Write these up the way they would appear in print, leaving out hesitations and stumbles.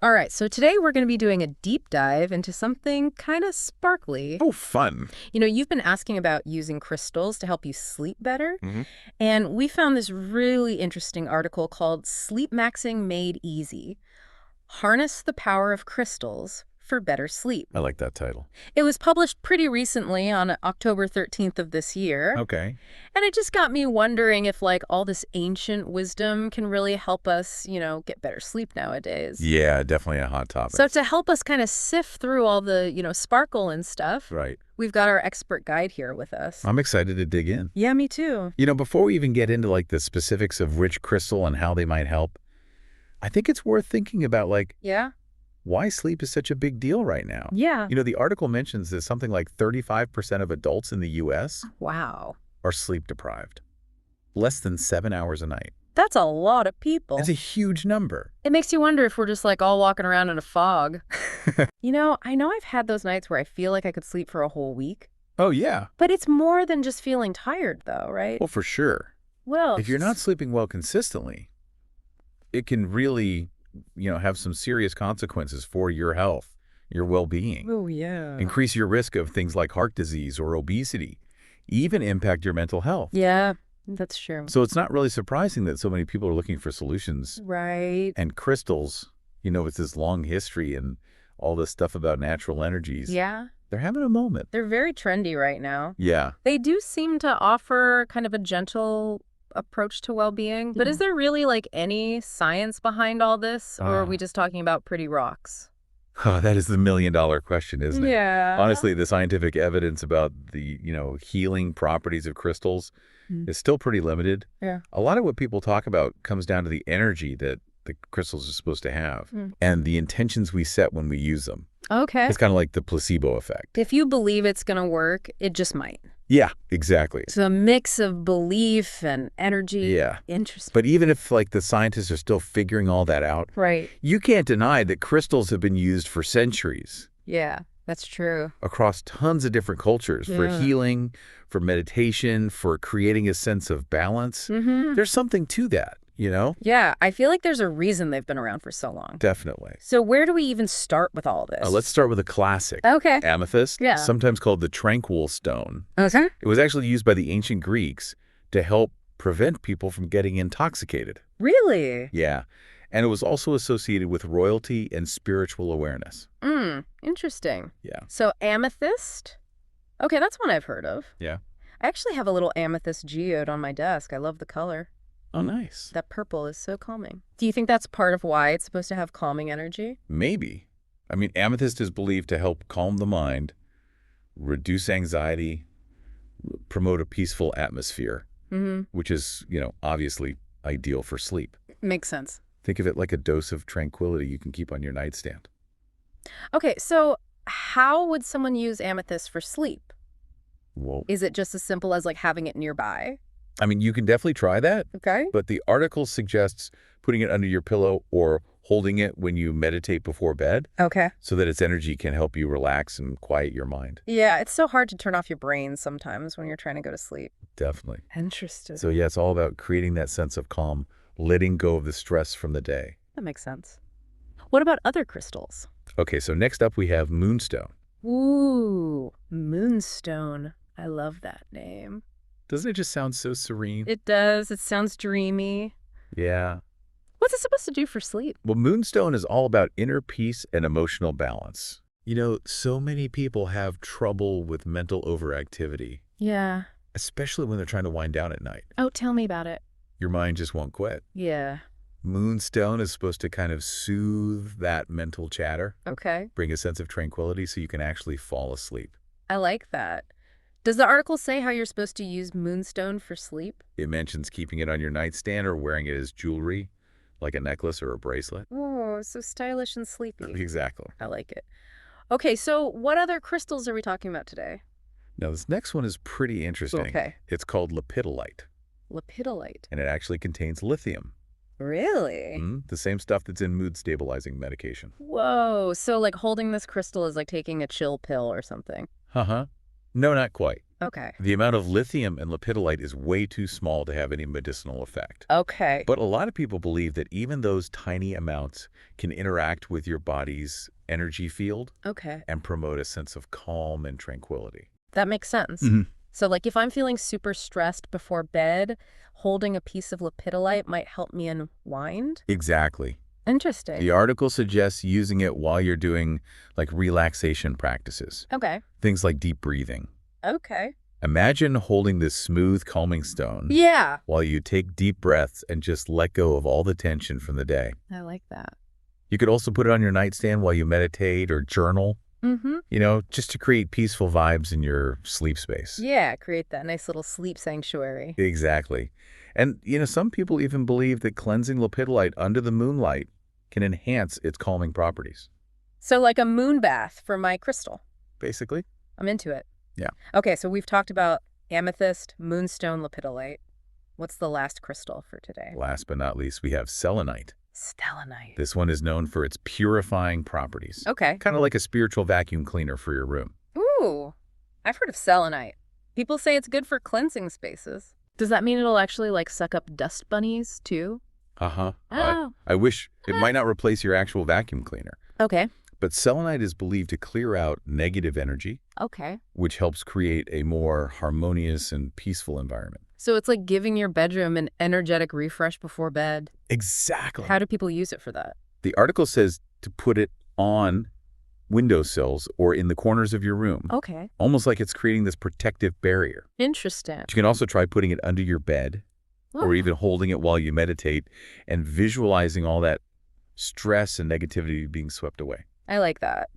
All right, so today we're going to be doing a deep dive into something kind of sparkly. Oh, fun. You've been asking about using crystals to help you sleep better, Mm-hmm. and we found this really interesting article called Sleep Maxing Made Easy: Harness the Power of Crystals for Better Sleep. I like that title. It was published pretty recently on October 13th of this year. Okay. And it just got me wondering if, all this ancient wisdom can really help us, get better sleep nowadays. Yeah, definitely a hot topic. So to help us kind of sift through all the, sparkle and stuff, Right. we've got our expert guide here with us. I'm excited to dig in. Yeah, me too. Before we even get into the specifics of which crystal and how they might help, I think it's worth thinking about Yeah? why sleep is such a big deal right now. Yeah. The article mentions that something like 35% of adults in the U.S. Wow. are sleep deprived. Less than 7 hours a night. That's a lot of people. It's a huge number. It makes you wonder if we're just all walking around in a fog. I know I've had those nights where I feel like I could sleep for a whole week. Oh, yeah. But it's more than just feeling tired, though, right? Well, for sure. Well, If you're not sleeping well consistently, it can really, have some serious consequences for your health, your well-being. Oh, yeah. Increase your risk of things like heart disease or obesity, even impact your mental health. Yeah, that's true. So it's not really surprising that so many people are looking for solutions. Right. And crystals, with this long history and all this stuff about natural energies, Yeah. they're having a moment. They're very trendy right now. Yeah. They do seem to offer kind of a gentle approach to well-being. But is there really any science behind all this? Or are we just talking about pretty rocks? Oh, that is the million-dollar question, isn't it? Yeah. Honestly, the scientific evidence about the, healing properties of crystals is still pretty limited. Yeah. A lot of what people talk about comes down to the energy that the crystals are supposed to have and the intentions we set when we use them. Okay. It's kind of like the placebo effect. If you believe it's going to work, it just might. Yeah, exactly. It's a mix of belief and energy. Yeah. Interesting. But even if the scientists are still figuring all that out, Right. you can't deny that crystals have been used for centuries Yeah, that's true. across tons of different cultures for healing, for meditation, for creating a sense of balance. There's something to that, Yeah, I feel like there's a reason they've been around for so long. Definitely. So where do we even start with all this? Let's start with a classic. Okay. Amethyst, Yeah. sometimes called the tranquil stone. Okay. It was actually used by the ancient Greeks to help prevent people from getting intoxicated. Really? Yeah. And it was also associated with royalty and spiritual awareness. Interesting. Yeah. So amethyst? Okay, that's one I've heard of. Yeah. I actually have a little amethyst geode on my desk. I love the color. Oh, nice. That purple is so calming. Do you think that's part of why it's supposed to have calming energy? Maybe. I mean, amethyst is believed to help calm the mind, reduce anxiety, promote a peaceful atmosphere, which is, obviously ideal for sleep. Makes sense. Think of it like a dose of tranquility you can keep on your nightstand. Okay, so how would someone use amethyst for sleep? Well, Is it just as simple as having it nearby? I mean, you can definitely try that, Okay. but the article suggests putting it under your pillow or holding it when you meditate before bed Okay. so that its energy can help you relax and quiet your mind. Yeah, it's so hard to turn off your brain sometimes when you're trying to go to sleep. Definitely. Interesting. So yeah, it's all about creating that sense of calm, letting go of the stress from the day. That makes sense. What about other crystals? Okay, so next up we have moonstone. Ooh, moonstone. I love that name. Doesn't it just sound so serene? It does. It sounds dreamy. Yeah. What's it supposed to do for sleep? Well, moonstone is all about inner peace and emotional balance. So many people have trouble with mental overactivity, Yeah. especially when they're trying to wind down at night. Oh, tell me about it. Your mind just won't quit. Yeah. Moonstone is supposed to kind of soothe that mental chatter, Okay. bring a sense of tranquility so you can actually fall asleep. I like that. Does the article say how you're supposed to use moonstone for sleep? It mentions keeping it on your nightstand or wearing it as jewelry, like a necklace or a bracelet. Oh, so stylish and sleepy. Exactly. I like it. Okay, so what other crystals are we talking about today? Now, this next one is pretty interesting. Okay. It's called lepidolite, Lepidolite. and it actually contains lithium. Really? The same stuff that's in mood-stabilizing medication. Whoa, so holding this crystal is like taking a chill pill or something. Uh-huh. No, not quite. Okay. The amount of lithium and lepidolite is way too small to have any medicinal effect. Okay. But a lot of people believe that even those tiny amounts can interact with your body's energy field Okay. and promote a sense of calm and tranquility. That makes sense. Mhm. So, like, if I'm feeling super stressed before bed, holding a piece of lepidolite might help me unwind? Exactly. Interesting. The article suggests using it while you're doing like relaxation practices, Okay. things like deep breathing. Okay. Imagine holding this smooth, calming stone Yeah. while you take deep breaths and just let go of all the tension from the day. I like that. You could also put it on your nightstand while you meditate or journal, Mm-hmm. just to create peaceful vibes in your sleep space. Yeah, create that nice little sleep sanctuary. Exactly. And, some people even believe that cleansing lepidolite under the moonlight can enhance its calming properties. So, like a moon bath for my crystal. Basically, I'm into it. yeah. Okay, so we've talked about amethyst, moonstone, lepidolite. What's the last crystal for today? Last but not least, we have selenite. Stellanite. This one is known for its purifying properties. Okay. Kind of like a spiritual vacuum cleaner for your room. Ooh, I've heard of selenite. People say it's good for cleansing spaces. Does that mean it'll actually, like, suck up dust bunnies, too? Uh-huh. Oh. I wish it might not replace your actual vacuum cleaner. Okay. But selenite is believed to clear out negative energy, Okay. which helps create a more harmonious and peaceful environment. So it's like giving your bedroom an energetic refresh before bed. Exactly. How do people use it for that? The article says to put it on windowsills or in the corners of your room, Okay. almost like it's creating this protective barrier. Interesting. You can also try putting it under your bed or even holding it while you meditate and visualizing all that stress and negativity being swept away. I like that.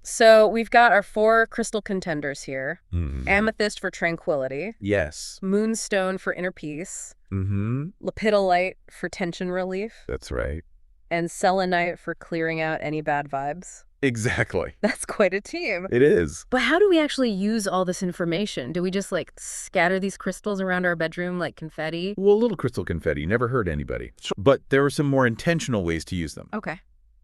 So we've got our 4 crystal contenders here. Mm-hmm. Amethyst for tranquility. Yes. Moonstone for inner peace. Mm-hmm. Lepidolite for tension relief. That's right. And selenite for clearing out any bad vibes. Exactly. That's quite a team. It is. But how do we actually use all this information? Do we just, like, scatter these crystals around our bedroom like confetti? Well, little crystal confetti never hurt anybody. But there are some more intentional ways to use them. Okay.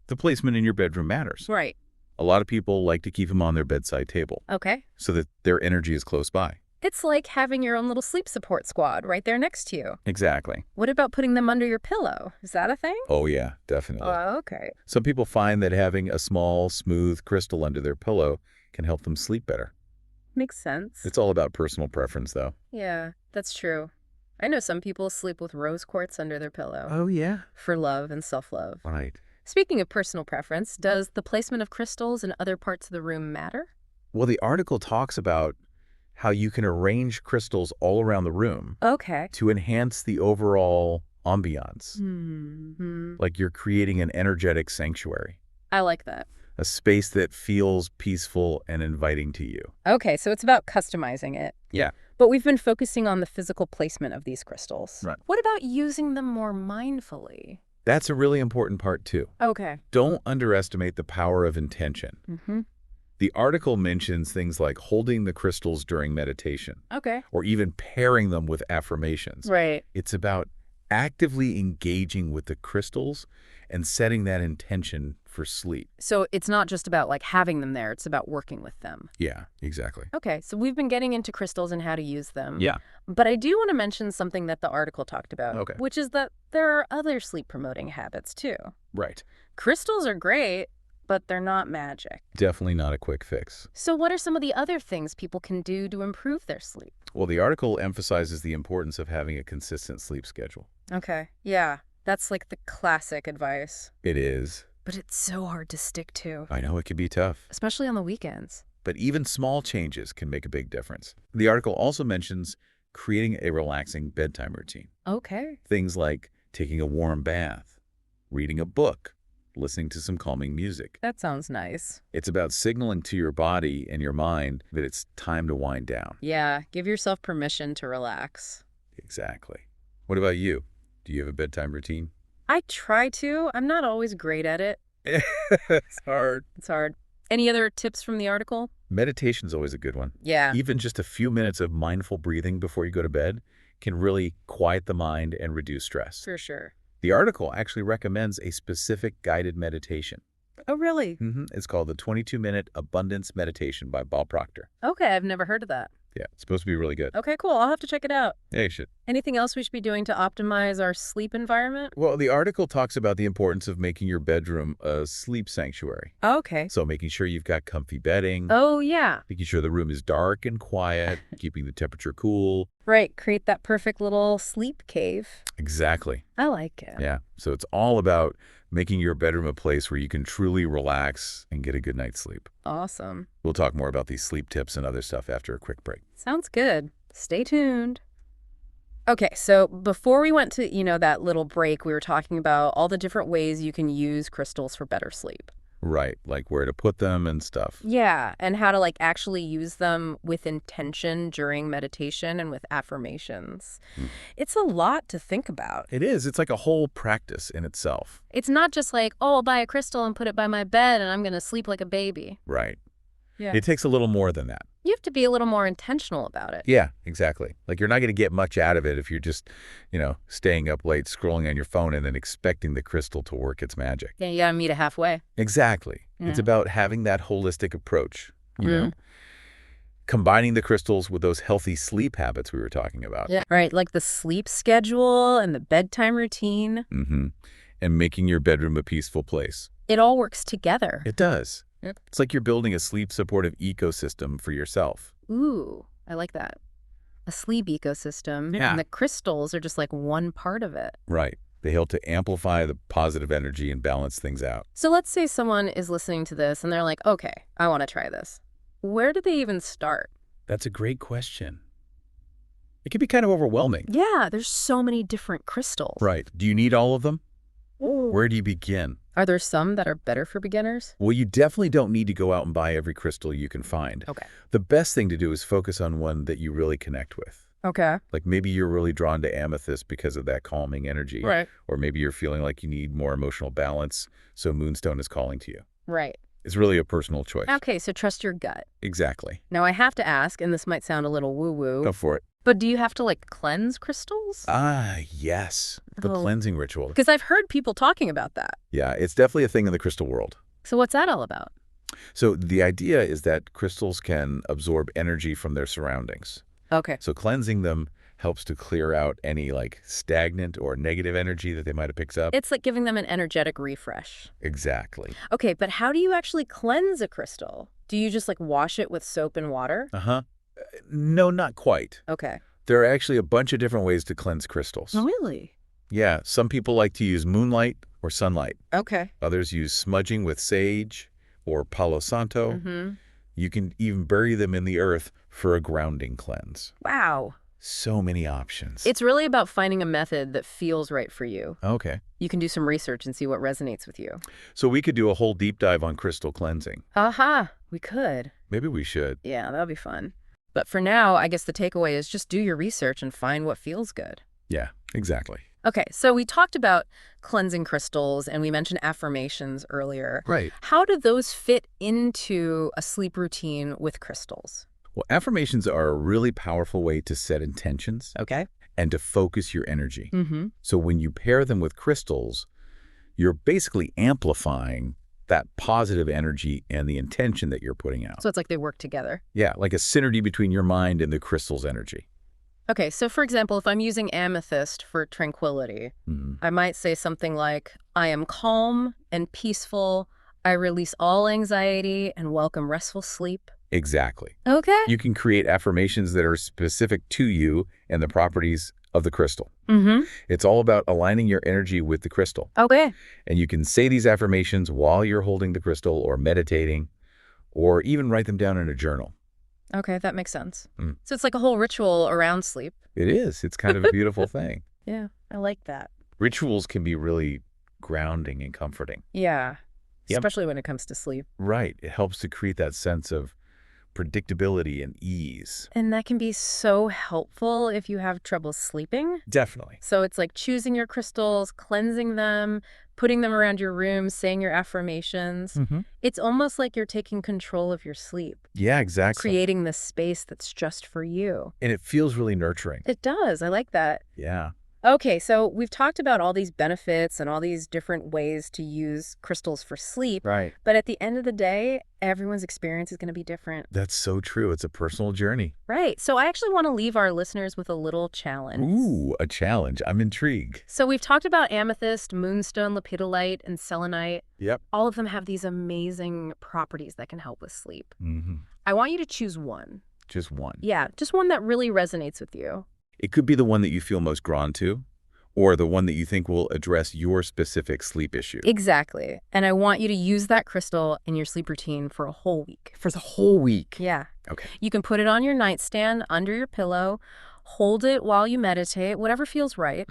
The placement in your bedroom matters. Right. A lot of people like to keep them on their bedside table Okay. so that their energy is close by. It's like having your own little sleep support squad right there next to you. Exactly. What about putting them under your pillow? Is that a thing? Oh, yeah, definitely. Oh, okay. Some people find that having a small, smooth crystal under their pillow can help them sleep better. Makes sense. It's all about personal preference, though. Yeah, that's true. I know some people sleep with rose quartz under their pillow. Oh, yeah? For love and self-love. Right. Speaking of personal preference, does the placement of crystals in other parts of the room matter? Well, the article talks about how you can arrange crystals all around the room Okay. to enhance the overall ambiance. Hmm. Like you're creating an energetic sanctuary, I like that. a space that feels peaceful and inviting to you. Okay, so it's about customizing it. Yeah. But we've been focusing on the physical placement of these crystals. Right. What about using them more mindfully? That's a really important part, too. Okay. Don't underestimate the power of intention. Mm-hmm. The article mentions things like holding the crystals during meditation Okay. or even pairing them with affirmations. Right. It's about actively engaging with the crystals and setting that intention for sleep. So it's not just about, like, having them there. It's about working with them. Yeah, exactly. Okay, so we've been getting into crystals and how to use them. Yeah. But I do want to mention something that the article talked about, Okay. which is that there are other sleep-promoting habits, too. Right. Crystals are great, but they're not magic. Definitely not a quick fix. So what are some of the other things people can do to improve their sleep? Well, the article emphasizes the importance of having a consistent sleep schedule. Okay, yeah, that's like the classic advice. It is. But it's so hard to stick to, I know it can be tough, especially on the weekends. but even small changes can make a big difference. The article also mentions creating a relaxing bedtime routine. Okay. Things like taking a warm bath, reading a book, listening to some calming music. That sounds nice. It's about signaling to your body and your mind that it's time to wind down. Yeah, give yourself permission to relax. Exactly. What about you? Do you have a bedtime routine? I try to. I'm not always great at it. It's hard. It's hard. Any other tips from the article? Meditation's always a good one. Yeah. Even just a few minutes of mindful breathing before you go to bed can really quiet the mind and reduce stress. For sure. The article actually recommends a specific guided meditation. Oh, really? It's called the 22-Minute Abundance Meditation by Bob Proctor. Okay, I've never heard of that. Yeah, it's supposed to be really good. Okay, cool. I'll have to check it out. Yeah, you should. Anything else we should be doing to optimize our sleep environment? Well, the article talks about the importance of making your bedroom a sleep sanctuary. Okay. So making sure you've got comfy bedding, Oh, yeah. making sure the room is dark and quiet, keeping the temperature cool. Right. Create that perfect little sleep cave. Exactly. I like it. Yeah. So it's all about making your bedroom a place where you can truly relax and get a good night's sleep. Awesome. We'll talk more about these sleep tips and other stuff after a quick break. Sounds good. Stay tuned. Okay, so before we went to, that little break, we were talking about all the different ways you can use crystals for better sleep. Right. Like where to put them and stuff. Yeah, and how to actually use them with intention during meditation and with affirmations. It's a lot to think about. It is. It's like a whole practice in itself. It's not just like, oh, I'll buy a crystal and put it by my bed and I'm going to sleep like a baby. Right. Yeah. It takes a little more than that. You have to be a little more intentional about it. Yeah, exactly. Like you're not going to get much out of it if you're just, staying up late, scrolling on your phone and then expecting the crystal to work its magic. Yeah, you got to meet it halfway. Exactly. Yeah. It's about having that holistic approach, combining the crystals with those healthy sleep habits we were talking about. Yeah, right. Like the sleep schedule and the bedtime routine. And making your bedroom a peaceful place. It all works together. It does. Yep. It's like you're building a sleep-supportive ecosystem for yourself. Ooh, I like that. A sleep ecosystem. Yeah. And the crystals are just like one part of it. Right. They help to amplify the positive energy and balance things out. So let's say someone is listening to this and they're like, okay, I want to try this. Where do they even start? That's a great question. It can be kind of overwhelming. Yeah, there's so many different crystals. Right. Do you need all of them? Ooh. Where do you begin? Are there some that are better for beginners? Well, you definitely don't need to go out and buy every crystal you can find. Okay. The best thing to do is focus on one that you really connect with. Okay. Like maybe you're really drawn to Amethyst because of that calming energy. Right. Or maybe you're feeling like you need more emotional balance, so Moonstone is calling to you. Right. It's really a personal choice. Okay, so trust your gut. Exactly. Now I have to ask, and this might sound a little woo-woo, Go for it. but do you have to cleanse crystals? Ah, yes. The Oh. cleansing ritual. Because I've heard people talking about that. Yeah, it's definitely a thing in the crystal world. So what's that all about? So the idea is that crystals can absorb energy from their surroundings. Okay. So cleansing them helps to clear out any stagnant or negative energy that they might have picked up. It's like giving them an energetic refresh. Exactly. Okay, but how do you actually cleanse a crystal? Do you just wash it with soap and water? No, not quite. Okay. There are actually a bunch of different ways to cleanse crystals. Oh, really? Yeah, some people like to use moonlight or sunlight. Okay. Others use smudging with sage or Palo Santo. You can even bury them in the earth for a grounding cleanse. Wow. So many options. It's really about finding a method that feels right for you. Okay. You can do some research and see what resonates with you. So we could do a whole deep dive on crystal cleansing. Aha, we could. Maybe we should. Yeah, that'll be fun. But for now, I guess the takeaway is just do your research and find what feels good. Yeah, exactly. Okay, so we talked about cleansing crystals and we mentioned affirmations earlier. Right. How do those fit into a sleep routine with crystals? Well, affirmations are a really powerful way to set intentions Okay. and to focus your energy. So when you pair them with crystals, you're basically amplifying that positive energy and the intention that you're putting out. So it's like they work together. Yeah, like a synergy between your mind and the crystal's energy. Okay, so for example, if I'm using amethyst for tranquility, I might say something like, I am calm and peaceful. I release all anxiety and welcome restful sleep. Exactly. Okay. You can create affirmations that are specific to you and the properties of the crystal. It's all about aligning your energy with the crystal. Okay. And you can say these affirmations while you're holding the crystal or meditating, or even write them down in a journal. Okay, that makes sense. So it's like a whole ritual around sleep. It is. It's kind of a beautiful thing. Yeah, I like that. Rituals can be really grounding and comforting. Yeah, Yep. especially when it comes to sleep. Right. It helps to create that sense of predictability and ease. And that can be so helpful if you have trouble sleeping. Definitely. So it's like choosing your crystals, cleansing them, putting them around your room, saying your affirmations. It's almost like you're taking control of your sleep, Yeah, exactly. creating this space that's just for you. And it feels really nurturing. It does. I like that. Yeah. Okay, so we've talked about all these benefits and all these different ways to use crystals for sleep, Right. but at the end of the day, everyone's experience is going to be different. That's so true. It's a personal journey. Right. So I actually want to leave our listeners with a little challenge. Ooh, a challenge. I'm intrigued. So we've talked about amethyst, moonstone, lepidolite, and selenite. Yep. All of them have these amazing properties that can help with sleep. I want you to choose one. Just one. Yeah, just one that really resonates with you. It could be the one that you feel most drawn to, or the one that you think will address your specific sleep issue. Exactly. And I want you to use that crystal in your sleep routine for a whole week. For the whole week. Yeah. Okay. You can put it on your nightstand, under your pillow, hold it while you meditate, whatever feels right.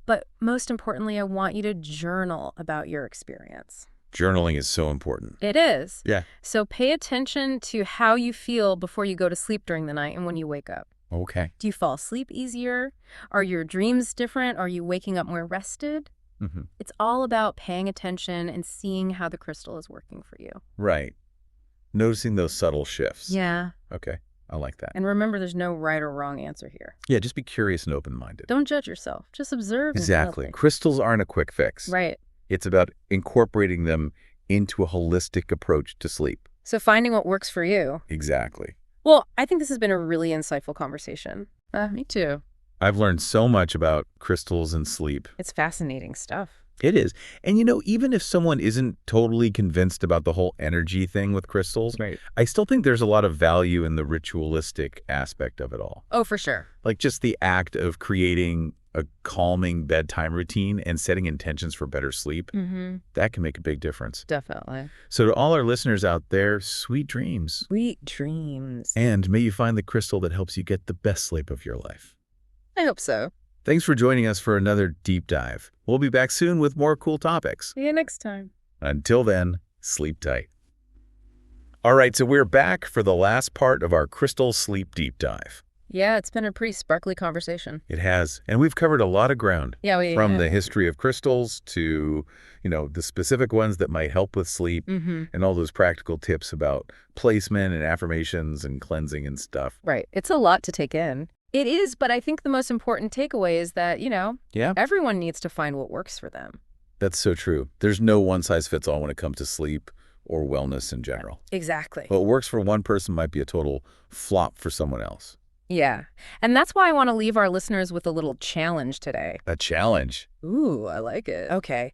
But most importantly, I want you to journal about your experience. Journaling is so important. It is. Yeah. So pay attention to how you feel before you go to sleep during the night and when you wake up. Okay. Do you fall asleep easier? Are your dreams different? Are you waking up more rested? It's all about paying attention and seeing how the crystal is working for you. Right. Noticing those subtle shifts. Yeah. Okay. I like that. And remember, there's no right or wrong answer here. Yeah, just be curious and open-minded. Don't judge yourself. Just observe. Exactly. And Crystals aren't a quick fix. right. It's about incorporating them into a holistic approach to sleep. So finding what works for you. Exactly. Well, I think this has been a really insightful conversation. Me too. I've learned so much about crystals and sleep. It's fascinating stuff. It is. And even if someone isn't totally convinced about the whole energy thing with crystals, Right. I still think there's a lot of value in the ritualistic aspect of it all. Oh, for sure. Like just the act of creating a calming bedtime routine and setting intentions for better sleep, that can make a big difference. Definitely. So to all our listeners out there, sweet dreams. Sweet dreams. And may you find the crystal that helps you get the best sleep of your life. I hope so. Thanks for joining us for another deep dive. We'll be back soon with more cool topics. See you next time. Until then, sleep tight. All right, so we're back for the last part of our crystal sleep deep dive. Yeah, it's been a pretty sparkly conversation. It has, and we've covered a lot of ground. Yeah, from the history of crystals to, the specific ones that might help with sleep and all those practical tips about placement and affirmations and cleansing and stuff. Right. It's a lot to take in. It is, but I think the most important takeaway is that, Yeah, everyone needs to find what works for them. that's so true. There's no one size fits all when it comes to sleep or wellness in general. Exactly. What works for one person might be a total flop for someone else. Yeah. And that's why I want to leave our listeners with a little challenge today. A challenge. Ooh, I like it. Okay.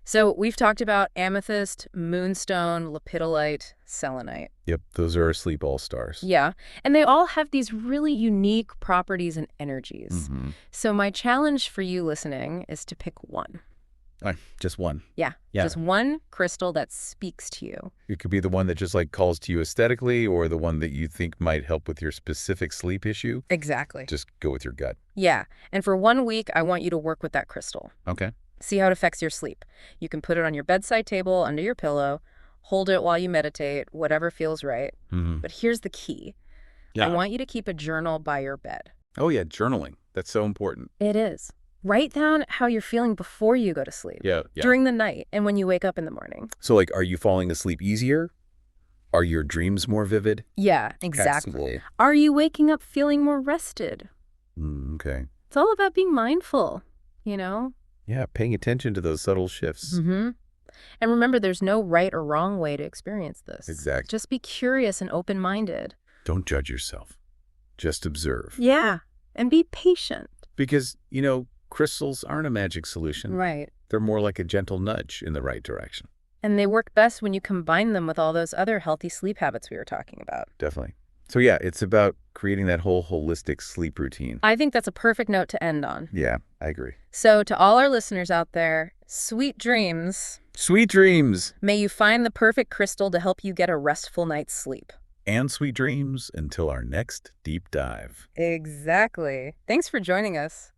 So we've talked about amethyst, moonstone, lepidolite, selenite. Yep, those are our sleep all-stars. Yeah. And they all have these really unique properties and energies. So my challenge for you listening is to pick one. Just one. Yeah. Yeah. Just one crystal that speaks to you. It could be the one that just calls to you aesthetically, or the one that you think might help with your specific sleep issue. Exactly. Just go with your gut. Yeah. And for 1 week, I want you to work with that crystal. Okay. See how it affects your sleep. You can put it on your bedside table, under your pillow, hold it while you meditate, whatever feels right. But here's the key. Yeah. I want you to keep a journal by your bed. Oh, yeah, journaling. That's so important. It is. Write down how you're feeling before you go to sleep, Yeah. during the night, and when you wake up in the morning. So, are you falling asleep easier? Are your dreams more vivid? Yeah, exactly. Excellent. Are you waking up feeling more rested? Okay. It's all about being mindful, you know? Yeah, paying attention to those subtle shifts. And remember, there's no right or wrong way to experience this. Exactly. Just be curious and open-minded. Don't judge yourself. Just observe. Yeah, and be patient. Because, crystals aren't a magic solution. Right. They're more like a gentle nudge in the right direction. And they work best when you combine them with all those other healthy sleep habits we were talking about. Definitely. So, yeah, it's about creating that whole holistic sleep routine. I think that's a perfect note to end on. Yeah, I agree. So to all our listeners out there, sweet dreams. Sweet dreams. May you find the perfect crystal to help you get a restful night's sleep. And sweet dreams until our next deep dive. Exactly. Thanks for joining us.